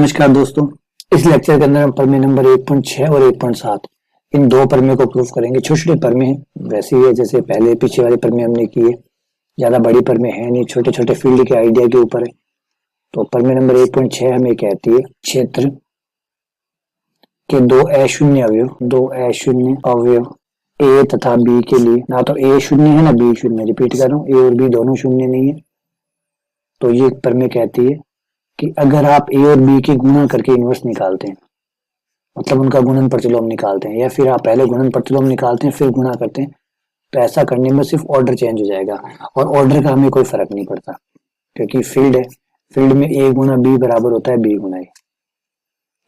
नमस्कार दोस्तों, इस लेक्चर के अंदर हम प्रमेय नंबर 1.6 और 1.7 इन दो प्रमेय को प्रूफ करेंगे। छोटे छोटे प्रमेय हैं, वैसे ही है जैसे पहले पीछे वाले प्रमेय हमने किए। ज्यादा बड़ी प्रमेय है नहीं, छोटे छोटे फील्ड के आइडिया के ऊपर है। तो प्रमेय नंबर 1.6 हमें कहती है क्षेत्र के दो अशून्य अवयव ए तथा बी के लिए, ना तो ए शून्य है ना बी शून्य। रिपीट कर रहा हूँ, ए और बी दोनों शून्य नहीं है। तो ये प्रमेय कहती है कि अगर आप ए और बी की गुणा करके इनवर्स निकालते हैं, मतलब उनका गुणन प्रतिलोम निकालते हैं, या फिर आप पहले गुणन प्रतिलोम निकालते हैं फिर गुणा करते हैं, तो ऐसा करने में सिर्फ ऑर्डर चेंज हो जाएगा और ऑर्डर का हमें कोई फर्क नहीं पड़ता, क्योंकि फील्ड है, फील्ड में ए गुना बी बराबर होता है बी गुना ए।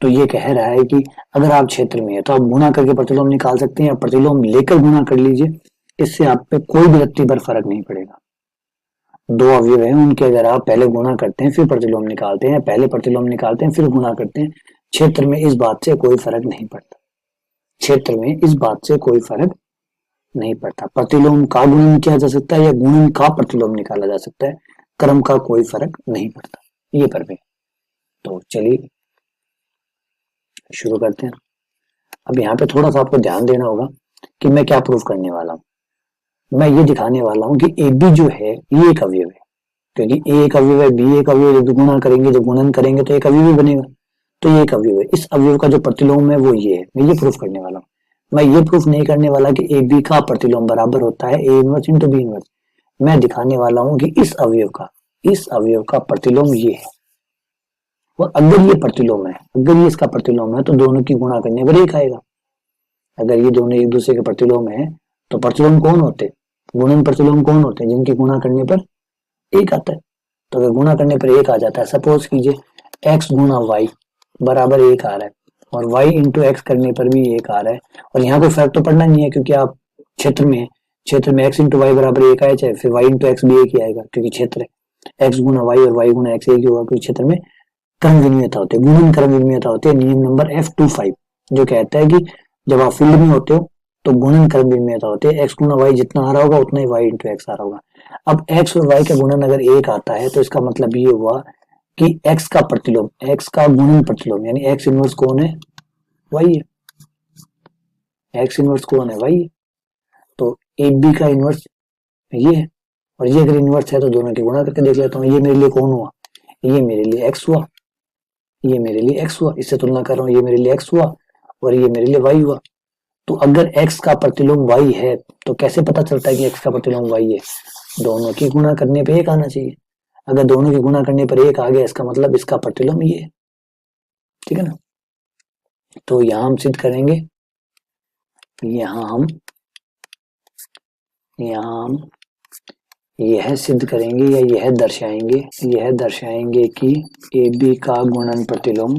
तो ये कह रहा है कि अगर आप क्षेत्र में है तो आप गुणा करके प्रतिलोम निकाल सकते हैं, या प्रतिलोम लेकर गुणा कर लीजिए, इससे आप पे कोई भी रत्ती पर फर्क नहीं पड़ेगा। दो अवयव हैं, उनके अगर आप पहले गुणा करते हैं फिर प्रतिलोम निकालते हैं, पहले प्रतिलोम निकालते हैं फिर गुणा करते हैं, क्षेत्र में इस बात से कोई फर्क नहीं पड़ता। क्षेत्र में इस बात से कोई फर्क नहीं पड़ता। प्रतिलोम का गुणन किया जा सकता है या गुणन का प्रतिलोम निकाला जा सकता है, क्रम का कोई फर्क नहीं पड़ता। ये प्रमेय। तो चलिए शुरू करते हैं। अब यहाँ पे थोड़ा सा आपको ध्यान देना होगा कि मैं क्या प्रूफ करने वाला हूँ। मैं ये दिखाने वाला हूँ कि ए बी जो है ये एक अवयव है, क्योंकि ए एक अवयव है, बी एक अवयव है। जब गुणा करेंगे, जब गुणन करेंगे तो एक अवयव ही बनेगा, तो ये एक अवयव है। इस अवयव का जो प्रतिलोम है वो ये है। मैं ये प्रूफ करने वाला हूँ। मैं ये प्रूफ नहीं करने वाला कि ए बी का प्रतिलोम बराबर होता है A inverse into B inverse. मैं दिखाने वाला हूँ कि इस अवयव का प्रतिलोम ये है, और अगर ये प्रतिलोम है, अगर ये इसका प्रतिलोम है तो दोनों की गुणा करने पर एक आएगा। अगर ये दोनों एक दूसरे के प्रतिलोम है तो प्रतिलोम कौन होते, गुणन प्रतिलोम कौन होते हैं, जिनकी गुणा करने पर एक आता है। तो अगर गुणा करने पर एक आ जाता है, सपोज कीजिए x गुणा y बराबर एक आ रहा है और y इंटू एक्स करने पर भी एक आ रहा है, और यहाँ कोई फर्क तो पड़ना नहीं है क्योंकि आप क्षेत्र में x इंटू वाई बराबर एक आए, चाहे फिर y इंटू एक्स भी एक ही आएगा, क्योंकि क्षेत्र है। x गुणा y और y गुणा x एक ही होगा, क्योंकि क्षेत्र में क्रम विनिमयता होती है, गुणन क्रम विनिमयता होती है। नियम नंबर F25 जो कहता है कि जब आप फील्ड में होते हो तो गुणन क्रम विनिमयता होती है। x गुणा y जितना आ रहा होगा उतना ही y इंटू एक्स आ रहा होगा। अब x और y का गुणन अगर एक आता है तो इसका मतलब ये हुआ कि x का प्रतिलोम, x का गुणन प्रतिलोम यानी x इनवर्स कौन है, y है। x इनवर्स कौन है, y है। तो ए बी का इनवर्स ये है, और ये अगर इनवर्स है तो दोनों की गुणा करके देख लेता हूँ। ये मेरे लिए कौन हुआ, ये मेरे लिए x हुआ, ये मेरे लिए x हुआ। इससे तुलना कर रहा हूँ, ये मेरे लिए x हुआ और ये मेरे लिए y हुआ। तो अगर x का प्रतिलोम y है तो कैसे पता चलता है कि x का प्रतिलोम y है, दोनों की गुणा करने पे एक आना चाहिए। अगर दोनों की गुणा करने पर एक आ गया, इसका मतलब इसका प्रतिलोम ये है, ठीक है ना। तो यहां हम सिद्ध करेंगे, यहां हम यह सिद्ध करेंगे या यह दर्शाएंगे कि ए बी का गुणन प्रतिलोम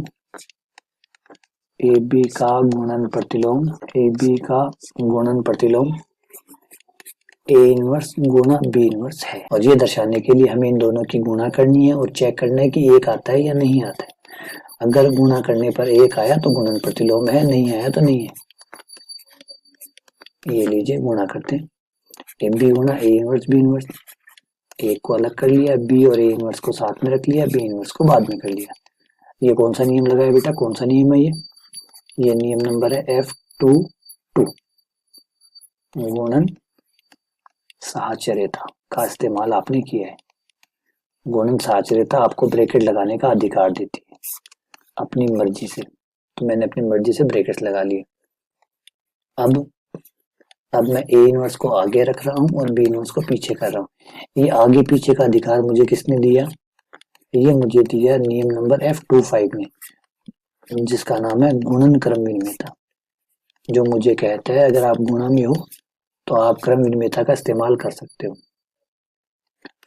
ए इनवर्स गुणा बी इनवर्स है। और ये दर्शाने के लिए हमें इन दोनों की गुणा करनी है और चेक करना है कि एक आता है या नहीं आता है। अगर गुणा करने पर एक आया तो गुणन प्रतिलोम है, नहीं आया तो नहीं है। ये लीजिए, गुणा करते हैं, ए बी गुणा ए इनवर्स बी इनवर्स। एक को अलग कर लिया, बी और ए इनवर्स को साथ में रख लिया, बी इनवर्स को बाद में कर लिया। ये कौन सा नियम लगाया बेटा, कौन सा नियम है ये नियम नंबर है F22 गुणन साहचर्यता का इस्तेमाल आपने किया है। गुणन साहचर्यता आपको ब्रैकेट लगाने का अधिकार देती है अपनी मर्जी से, तो मैंने अपनी मर्जी से ब्रैकेट्स लगा लिए। अब मैं ए इनवर्स को आगे रख रहा हूँ और बी इनवर्स को पीछे कर रहा हूँ। ये आगे पीछे का अधिकार मुझे किसने दिया, ये मुझे दिया नियम नंबर F25 ने, जिसका नाम है गुणन क्रम विनिमयता, जो मुझे कहता है अगर आप गुणा में हो तो आप क्रम विनिमयता का इस्तेमाल कर सकते हो।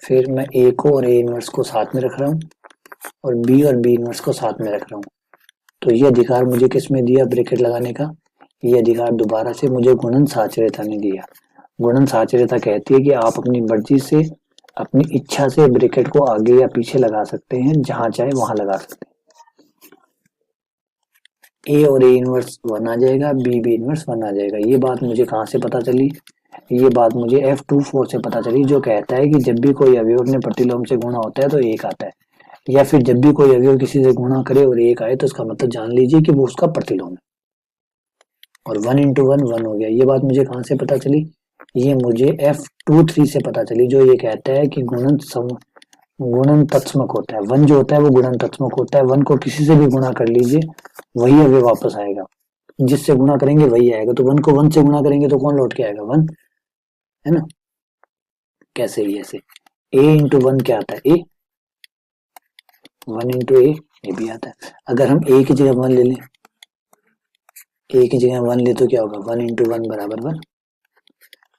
फिर मैं ए को और ए इनवर्स को साथ में रख रहा हूँ और बी इनवर्स को साथ में रख रहा हूँ। तो ये अधिकार मुझे किसमें दिया, ब्रैकेट लगाने का, ये अधिकार दोबारा से मुझे गुणन साहचर्यता ने दिया। गुणन साहचर्यता कहती है कि आप अपनी मर्जी से, अपनी इच्छा से ब्रैकेट को आगे या पीछे लगा सकते हैं, जहां चाहे वहां लगा सकते हैं। ए और ए इनवर्स 1 आ जाएगा, बी इनवर्स 1 आ जाएगा। ये बात मुझे कहाँ से पता चली, ये बात मुझे F24 से पता चली, जो कहता है कि जब भी कोई अवयव अपने प्रतिलोम से गुणा होता है तो एक आता है। या फिर जब भी कोई अवयव किसी से गुणा करे और एक आए तो इसका मतलब जान लीजिए कि वो उसका प्रतिलोम है। और 1 इंटू 1 1 हो गया। ये बात मुझे कहाँ से पता चली? ये मुझे F23 से पता चली, जो ये कहता है कि गुणन तत्समक होता है। 1 जो होता है वो गुणन तत्समक होता है। 1 को किसी से भी गुणा कर लीजिए, वही अवयव वापस आएगा, जिससे गुणा करेंगे वही आएगा। तो 1 को 1 से गुणा करेंगे तो कौन लौट के आएगा? 1, है ना। कैसे? ऐसे a इंटू 1 क्या आता है? a। 1 इंटू ए भी आता है। अगर हम a की जगह 1 ले लें, a की जगह 1 ले तो क्या होगा? 1 इंटू 1 बराबर 1।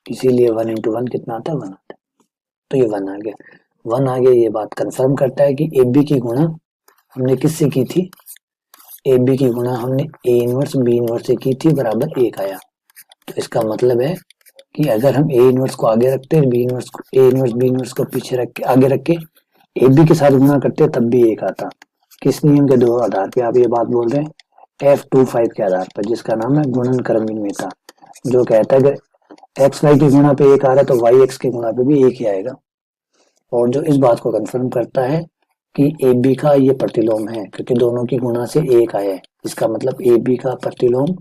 इसीलिए 1 इंटू 1 कितना आता है? 1 आता है। तो ये 1 आ गया। 1 आ गया, ये बात कंफर्म करता है कि ए बी की गुणा हमने किससे की थी? ए बी की गुणा हमने ए इनवर्स बी इनवर्स से की थी, बराबर 1 आया। तो इसका मतलब है कि अगर हम ए इनवर्स को आगे रखते हैं, बी इनवर्स को, ए इनवर्स बी इनवर्स को पीछे रख के आगे रख के ए बी के साथ गुणा करते हैं, तब भी 1 आता। किस नियम के दो आधार पे आप ये बात बोल रहे हैं? F25 के आधार पर, जिसका नाम है गुणन क्रम विनिमेयता, जो कहता है कि एक्स वाई की गुणा पे 1 आ रहा है तो वाई एक्स की गुणा पे भी 1 ही आएगा। और जो इस बात को कंफर्म करता है कि ए बी का ये प्रतिलोम है, क्योंकि दोनों की गुणा से 1 आया है। इसका मतलब ए बी का प्रतिलोम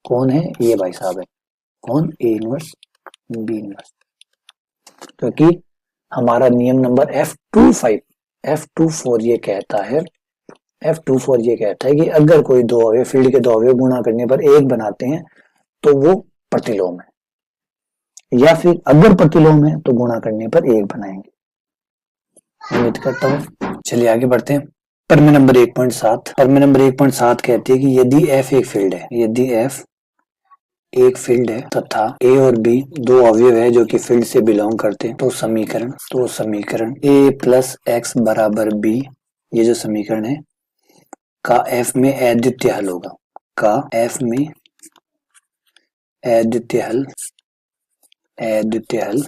कौन है? ये भाई साहब है। कौन? A inverse B inverse. क्योंकि हमारा नियम नंबर F24 ये कहता है, F24 ये कहता है कि अगर कोई दो अवयव, फील्ड के दो अवयव गुणा करने पर 1 बनाते हैं तो वो प्रतिलोम है, या फिर अगर प्रतिलोम है तो गुणा करने पर 1 बनाएंगे। उम्मीद करता हूँ। चलिए आगे बढ़ते हैं। प्रमेय नंबर 1.7। प्रमेय नंबर 1.7 कहती है कि यदि F एक फील्ड है, यदि F एक फील्ड है तथा A और B दो अवयव है जो कि फील्ड से बिलोंग करते हैं, तो समीकरण A प्लस एक्स बराबर B, ये जो समीकरण है, का F में अद्वितीय हल होगा। का F में अद्वितीय हल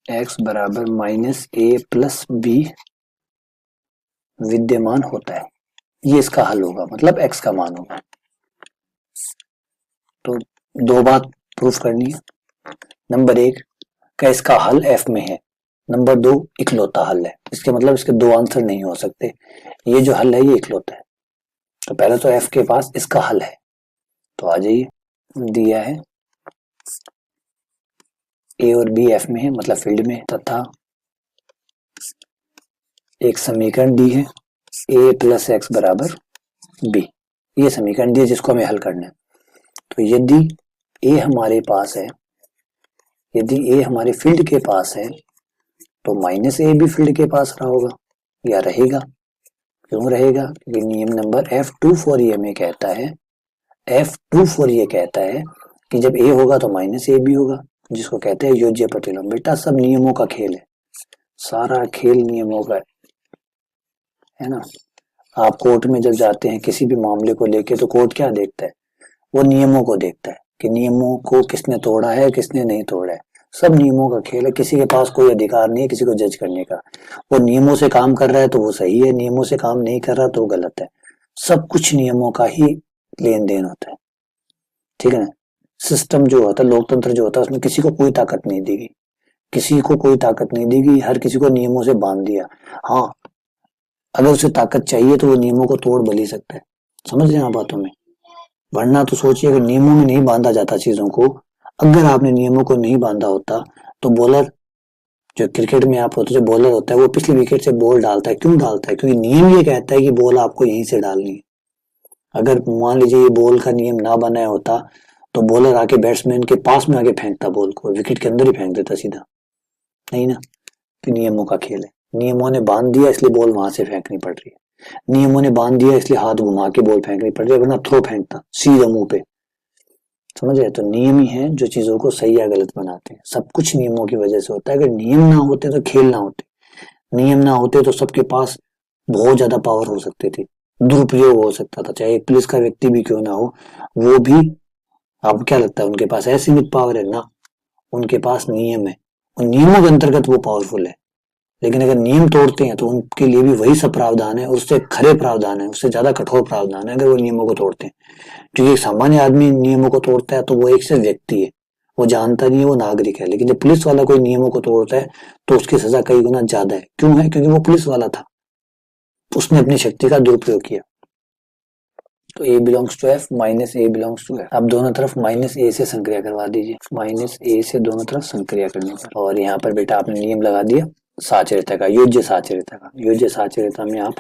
x बराबर माइनस ए प्लस बी विद्यमान होता है। ये इसका हल होगा, मतलब x का मान होगा। तो दो बात प्रूफ करनी है। नंबर 1 का इसका हल f में है। नंबर 2 इकलौता हल है। इसके मतलब इसके दो आंसर नहीं हो सकते। ये जो हल है ये इकलौता है। तो पहले तो f के पास इसका हल है, तो आ जाइए। दिया है ए और बी एफ में है, मतलब फील्ड में, तथा एक समीकरण दी है ए प्लस एक्स बराबर बी। ये समीकरण दी है जिसको हमें हल करना है। तो यदि ए हमारे पास है, यदि ए हमारे फील्ड के पास है, तो माइनस ए भी फील्ड के पास रहा होगा या रहेगा। क्यों रहेगा? क्योंकि नियम नंबर F24 ये हमें कहता है, F24 ये कहता है कि जब ए होगा तो माइनस ए भी होगा, जिसको कहते हैं योज्य प्रतिलोम। बेटा सब नियमों का खेल है, सारा खेल नियमों का है ना। आप कोर्ट में जब जाते हैं किसी भी मामले को लेके, तो कोर्ट क्या देखता है? वो नियमों को देखता है कि नियमों को किसने तोड़ा है, किसने नहीं तोड़ा है। सब नियमों का खेल है। किसी के पास कोई अधिकार नहीं है किसी को जज करने का। वो नियमों से काम कर रहा है तो वो सही है, नियमों से काम नहीं कर रहा तो वो गलत है। सब कुछ नियमों का ही लेन देन होता है, ठीक है ना। सिस्टम जो होता है, लोकतंत्र जो होता है, उसमें किसी को कोई ताकत नहीं दी गई, किसी को कोई ताकत नहीं दी गई, हर किसी को नियमों से बांध दिया। हाँ, अगर उसे ताकत चाहिए तो वो नियमों को तोड़ बली सकता है। समझ रहे हैं आप बातों में? वरना तो सोचिए, अगर नियमों में नहीं बांधा जाता चीजों को, अगर आपने नियमों को नहीं बांधा होता तो बॉलर, जो क्रिकेट में आप होते, जो बॉलर होता है, वो पिछली विकेट से बॉल डालता है। क्यों डालता है? क्योंकि नियम ये कहता है कि बॉल आपको यहीं से डालनी है। अगर मान लीजिए ये बॉल का नियम ना बनाया होता तो बॉलर आके बैट्समैन के पास में आके फेंकता बॉल को, विकेट के अंदर ही फेंक देता सीधा, नहीं ना। तो नियमों का खेल है। नियमों ने बांध दिया इसलिए बॉल वहां से फेंकनी पड़ रही है, नियमों ने बांध दिया इसलिए हाथ घुमा के बॉल फेंकनी पड़ रही है, वरना थ्रो फेंकता सीधा मुंह पे। समझ रहे? तो नियम ही है जो चीजों को सही या गलत बनाते हैं। सब कुछ नियमों की वजह से होता है। अगर नियम ना होते तो खेल ना होते, नियम ना होते तो सबके पास बहुत ज्यादा पावर हो सकती थी, दुरुपयोग हो सकता था, चाहे एक पुलिस का व्यक्ति भी क्यों ना हो, वो भी, आपको क्या लगता है उनके पास असीमित पावर है? ना, उनके पास नियम है, उन नियमों के अंतर्गत वो पावरफुल है। लेकिन अगर नियम तोड़ते हैं तो उनके लिए भी वही सब प्रावधान है, उससे खरे प्रावधान है, उससे ज्यादा कठोर प्रावधान है अगर वो नियमों को तोड़ते हैं। क्योंकि एक सामान्य आदमी नियमों को तोड़ता है तो वो एक सिर्फ व्यक्ति है, वो जानता नहीं है, वो नागरिक है। लेकिन जब पुलिस वाला कोई नियमों को तोड़ता है तो उसकी सजा कई गुना ज्यादा है। क्यों है? क्योंकि वो पुलिस वाला था, उसने अपनी शक्ति का दुरुपयोग किया। तो A belongs to F minus A belongs to F. अब दोनों तरफ माइनस ए से संक्रिया करवा दीजिए, माइनस ए से दोनों तरफ संक्रिया करने पर, और यहाँ पर बेटा आपने नियम लगा दिया साचर्यता का, योज्य साचर्यता का। योज्य साचर्यता में आप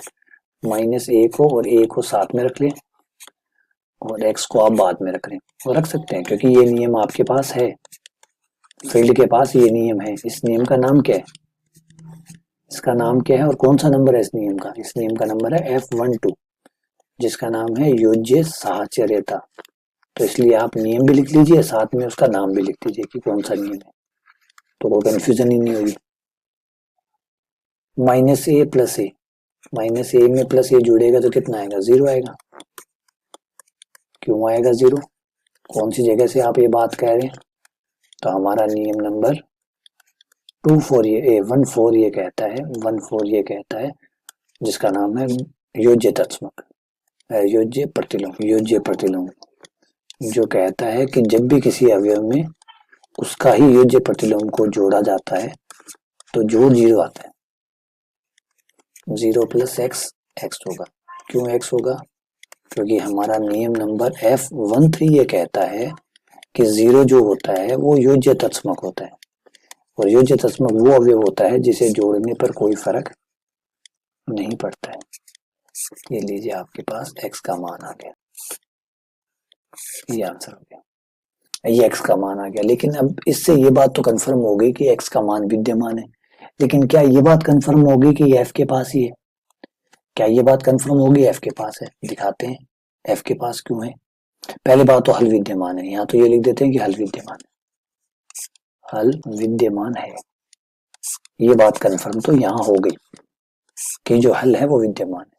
माइनस ए को और ए को साथ में रख लें और एक्स को आप बाद में रख लें, और रख सकते हैं क्योंकि ये नियम आपके पास है, फील्ड के पास ये नियम है। इस नियम का नाम क्या है, इसका नाम क्या है और कौन सा नंबर है इस नियम का? इस नियम का नंबर है F12, जिसका नाम है योज्य साहचर्यता। तो इसलिए आप नियम भी लिख लीजिए, साथ में उसका नाम भी लिख दीजिए कि कौन सा नियम है, तो कोई कंफ्यूजन ही नहीं होगी। माइनस ए प्लस ए, माइनस ए में प्लस ए जुड़ेगा तो कितना आएगा? 0 आएगा। क्यों आएगा 0? कौन सी जगह से आप ये बात कह रहे हैं? तो हमारा नियम नंबर 14 ये कहता है, 14 ये कहता है, जिसका नाम है योज्य तत्समक, योज्य प्रतिलोम, योज्य प्रतिलोम, जो कहता है कि जब भी किसी अवयव में उसका ही योज्य प्रतिलोम को जोड़ा जाता है तो जोड़ 0 आता है। 0 प्लस एक्स, एक्स होगा। क्यों एक्स होगा? क्योंकि हमारा नियम नंबर F13 ये कहता है कि 0 जो होता है वो योज्य तत्समक होता है, और योज्य तत्समक वो अवयव होता है जिसे जोड़ने पर कोई फर्क नहीं पड़ता है। ये लीजिए आपके पास x का मान आ गया, ये आंसर हो गया, ये x का मान आ गया। लेकिन अब इससे ये बात तो कंफर्म हो गई कि x का मान विद्यमान है, लेकिन क्या ये बात कंफर्म होगी कि f के पास ही है? क्या ये बात कंफर्म होगी f के पास है? दिखाते हैं f के पास क्यों है। पहले बात तो हल विद्यमान है, यहाँ तो ये लिख देते हैं कि हल विद्यमान है, हल विद्यमान है। ये बात कंफर्म तो यहाँ हो गई कि जो हल है वो विद्यमान है।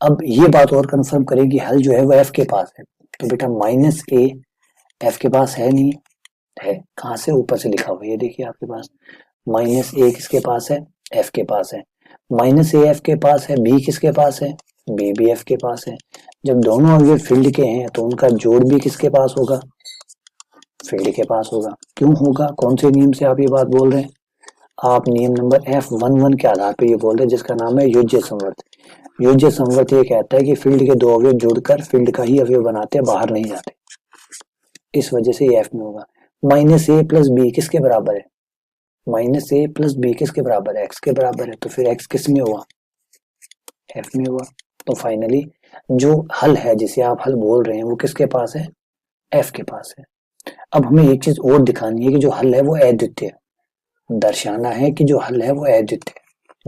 अब ये बात और कंफर्म करेगी हल जो है वो f के पास है। तो बेटा माइनस ए f के पास है नहीं है, कहाँ से? ऊपर से लिखा हुआ है, ये देखिए आपके पास माइनस ए किसके पास है? f के पास है। माइनस ए f के पास है, b किसके पास है? b भी f के पास है। जब दोनों अवयव फील्ड के हैं तो उनका जोड़ भी किसके पास होगा? फील्ड के पास होगा। क्यों होगा? कौन से नियम से आप ये बात बोल रहे हैं? आप नियम नंबर F11 के आधार पे ये बोल रहे हैं, जिसका नाम है योज्य संवर्त। योज्य संवर्त ये कहता है कि फील्ड के दो अवयव जुड़कर फील्ड का ही अवयव बनाते हैं, बाहर नहीं जाते। इस वजह से ये F में होगा। माइनस ए प्लस बी किसके बराबर है? माइनस ए प्लस बी किसके बराबर है? एक्स के बराबर है। तो फिर एक्स किस में हुआ? F में हुआ। तो फाइनली जो हल है, जिसे आप हल बोल रहे हैं, वो किसके पास है? F के पास है। अब हमें एक चीज और दिखानी है कि जो हल है वो अद्वितीय, दर्शाना है कि जो हल है वो अद्वितीय,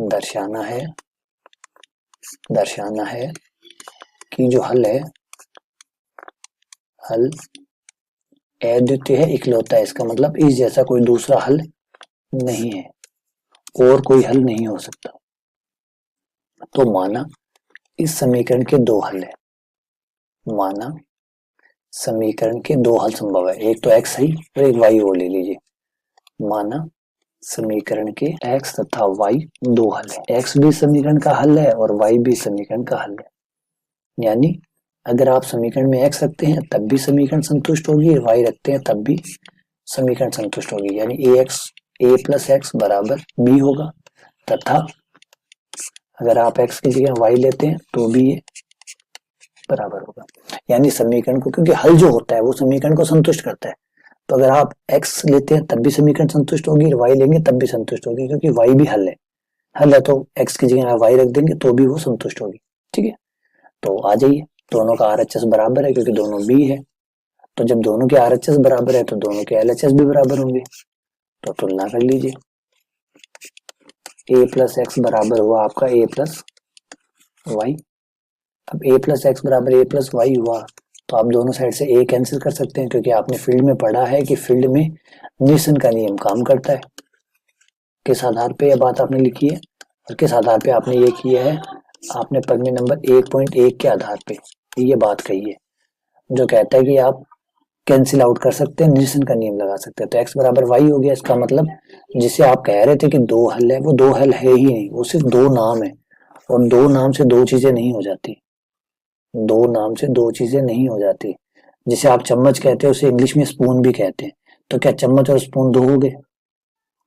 दर्शाना है कि जो हल है, हल अद्वितीय है, इकलौता है। इसका मतलब इस जैसा कोई दूसरा हल नहीं है, और कोई हल नहीं हो सकता। तो माना इस समीकरण के दो हल है, माना समीकरण के दो हल संभव है, एक तो x है और एक y वो ले लीजिए। माना समीकरण के x तथा y दो हल है, x भी समीकरण का हल है और y भी समीकरण का हल है। यानी अगर आप समीकरण में x रखते हैं तब भी समीकरण संतुष्ट होगी, y रखते हैं तब भी समीकरण संतुष्ट होगी। यानी a प्लस एक्स बराबर b होगा, तथा अगर आप x की जगह y लेते हैं तो भी ये बराबर होगा। यानी समीकरण को, क्योंकि हल जो होता है वो समीकरण को संतुष्ट करता है, तो अगर आप x लेते हैं तब भी समीकरण संतुष्ट होगी, y लेंगे तब भी संतुष्ट होगी, क्योंकि y भी हल है तो x की जगह y रख देंगे तो भी वो संतुष्ट होगी। ठीक है, तो आ जाइए, दोनों का RHS बराबर है क्योंकि दोनों b है, तो जब दोनों के RHS बराबर है तो दोनों के LHS भी बराबर होंगे। तो तुलना कर लीजिए, a प्लस एक्स बराबर हुआ आपका a प्लस वाई। अब a प्लस एक्स बराबर a प्लस वाई हुआ तो आप दोनों साइड से a कैंसिल कर सकते हैं, क्योंकि आपने फील्ड में पढ़ा है कि फील्ड में न्यूटन का नियम काम करता है। किस आधार पे यह बात आपने लिखी है और किस आधार पे आपने ये किया है? आपने प्रमेय नंबर 1.1 के आधार पे ये बात कही है, जो कहता है कि आप कैंसिल आउट कर सकते हैं, न्यूटन का नियम लगा सकते हैं। तो x बराबर y हो गया। इसका मतलब जिसे आप कह रहे थे कि दो हल है, वो दो हल है ही नहीं, वो सिर्फ दो नाम है, और दो नाम से दो चीजें नहीं हो जाती, दो नाम से दो चीजें नहीं हो जाती। जिसे आप चम्मच कहते हैं उसे इंग्लिश में स्पून भी कहते हैं। तो क्या चम्मच और स्पून दो हो गए?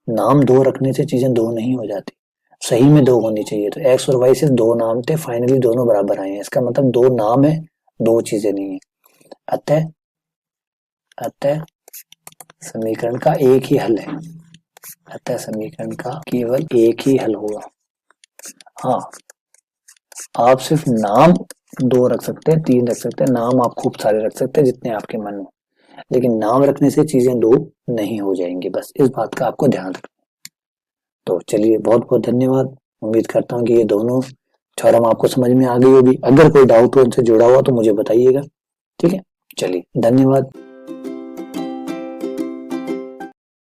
नाम दो रखने से चीजें दो नहीं हो जाती। सही में 2 होनी चाहिए। तो एक्स और वाई से 2 नाम थे, फाइनली दोनों बराबर आए हैं। इसका मतलब 2 नाम है, 2 चीजें नहीं है। अतः अतः समीकरण का एक ही हल है। अतः समीकरण का केवल एक ही हल होगा। हाँ, आप सिर्फ नाम 2 रख सकते हैं, 3 रख सकते हैं, नाम आप खूब सारे रख सकते हैं जितने आपके मन हो, लेकिन नाम रखने से चीजें 2 नहीं हो जाएंगी। बस इस बात का आपको ध्यान रखना। तो चलिए, बहुत बहुत धन्यवाद। उम्मीद करता हूँ कि ये दोनों थ्योरम आपको समझ में आ गई होगी। अगर कोई डाउट हो उनसे जुड़ा हुआ तो मुझे बताइएगा। ठीक है, चलिए, धन्यवाद।